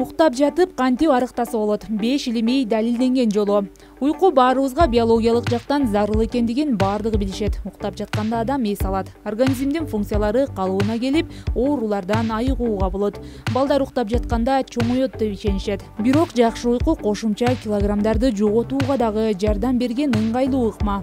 Уктап жатып кантип арыктаса болот? 5 илимий далилденген жолу. Уйку баарыбызга биологиялык жактан зарыл экендигин баардыгы билишет. Уктап жатканда адам эс алат. Организмдин функциялары калыбына келип, оорулардан айыгууга болот. Балдар уктап жатканда чоңоет деп ишенишет. Бирок жакшы уйку кошумча килограммдарды жоготууга дагы жардам берген ыңгайлуу ыкма.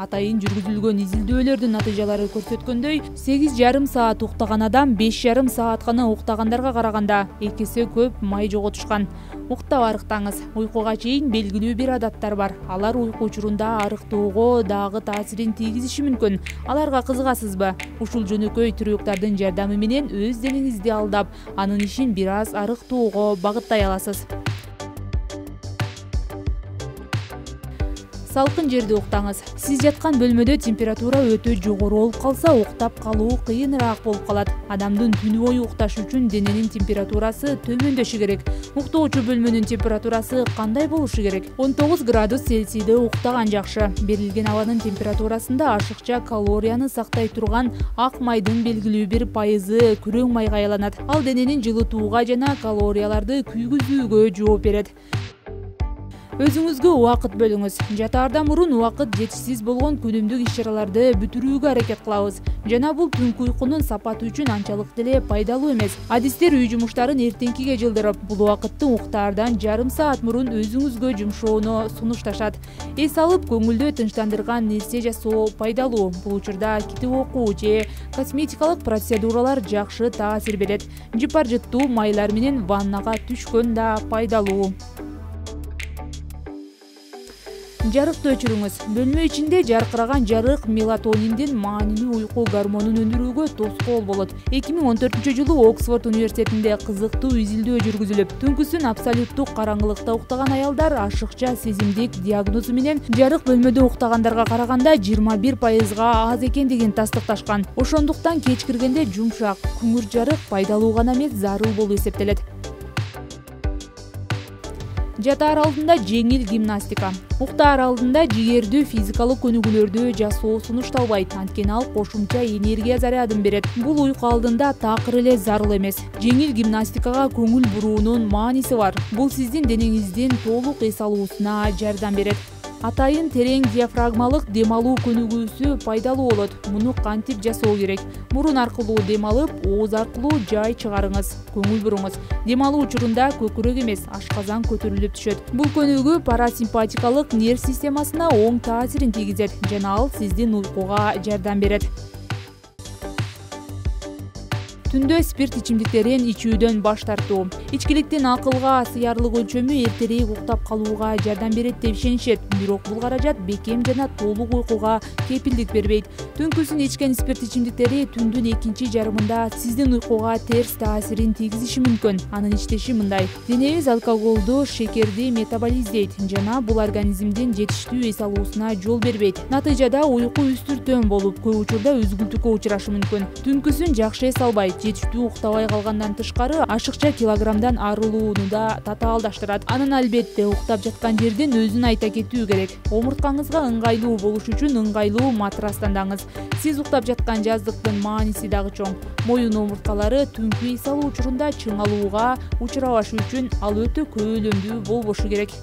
Атайын жүргүзүлгөн изилдөөлөрдүн натыйжалары көрсөткөндөй, 8,5 саат уктаган адам 5,5 саат гана уктагандарга караганда 2 эсе көп май жоготушкан. Уктап арыктаңыз. Уйкуга чейин белгилүү бир адаттар бар. Алар уйку учурунда арыктоого дагы таасирин тийгизиши мүмкүн. Аларга кызыгасызбы? Ушул жөнөкөй трюктардын жардамы менен өз денеңизди алдап, анын ишин бир аз арыктоого багыттай аласыз. Салкын жерде уктаңыз. Сиз жаткан бөлмөдө температура өтө жогору болуп калса, уктап калуу кыйыныраак болуп калат. Адамдын түнү бою укташ үчүн дененин температурасы төмөндөшү керек. Уктоочу бөлмөнүн температурасы кандай болушу керек? 19 градус Цельсийде уктаган жакшы. Берилген абанын температурасында ашыкча калорияны сактай турган ак майдын белгилүү бир пайызы күрөң майга айланат. Ал дененин жылытууга жана калорияларды күйгүзүүгө жооп берет. Өзүңүзгө убакыт бөлүңүз. Жатаардан мурун убакыт жетишсиз болгон күнүмдүк иш-чараларды бүтүрүүгө аракет кылабыз. Жана бул түнкү уйкунун сапаты үчүн анчалык деле пайдалуу эмес. Адистер үй жумуштарын эртеңкиге жылдырып, бул убакытты уктаардан жарым саат мурун өзүңүзгө жумшоону сунушташат. Эс алып, көңүлдү тынчтандырган нерсе жасоо пайдалуу. Бул учурда китеп окуу же косметикалык процедуралар жакшы таасир берет. Жыпар жыттуу майлар менен ваннага түшкөн да пайдалуу. Жарыкты өчүрүңүз. Бөлмө ичинде жаркыраган жарык мелатониндин маанилүү уйку гормонун өндүрүүгө тоскоол болот. 2014-жылы Оксфорд университетинде кызыктуу изилдөө жүргүзүлүп, түнкүсүн абсолюттук караңгылыкта уктаган аялдар ашыкча сезимдик диагнозу менен жарык бөлмөдө уктагандарга караганда 21%га аз экендигин тастыкташкан. Ошондуктан кеч киргенде жумшак, күңүр жарык пайдалуу гана эмес, зарыл болуп эсептелет. Жатаар алдында жеңил гимнастика. Уктаар алдында жигердүү физикалык көнүгүүлөрдү жасоо сунушталбайт, анткени ал кошумча энергия зарядын берет. Бул уйку алдында такыр эле зарыл эмес. Жеңил гимнастикага көңүл буруунун мааниси бар. Бул сиздин денеңиздин толук эс алуусуна жардам берет. Атайын терең диафрагмалык дем алуу көнүгүүсү пайдалуу болот. Муну кантип жасоо керек? Мурун аркылуу дем алып, ооз аркылуу жай чыгарыңыз. Көңүл буруңуз. Дем алуу учурунда көкүрөк эмес, ашказан көтөрүлүп түшөт. Бул көнүгүү парасимпатикалык нерв системасына оң таасирин тийгизет жана ал сиздин уйкуга жардам берет. Түндө спирт ичимдиктерин ичүүдөн баш тартуу. Ичкиликтин акылга сыярлык өлчөмү эртерээк уктап калууга жардам берет деп ишенишет. Бирок бул каражат бекем жана толук уйкуга кепилдик бербейт. Түнкүсүн ичкен спирт ичимдиктери түндүн экинчи жарымында сиздин уйкуга терс таасирин тийгизиши мүмкүн. Анын иштеши мындай: денебиз алкоголду, шекерди метаболиздейт жана бул организмдин жетиштүү эс алуусуна жол бербейт. Натыйжада уйку үстүртөн болуп, көп учурда үзгүлтүккө учурашы мүмкүн. Түнкүсүн жакшы эс албайт. Жетиштүү уктабай калгандан тышкары, ашыкча килограммдан арылууну да татаалдаштырат. Анын албетте уктап жаткан жерден өзүн айта кетүү керек. Омурткаңызга ыңгайлуу болуш үчүн ыңгайлуу матрас тандаңыз. Сиз уктап жаткан жаздыктын мааниси дагы чоң. Моюн омурткалары түнкү эс алуу учурунда чыңалууга учурабашы үчүн ал өтө көөлөмдүү болбошу керек.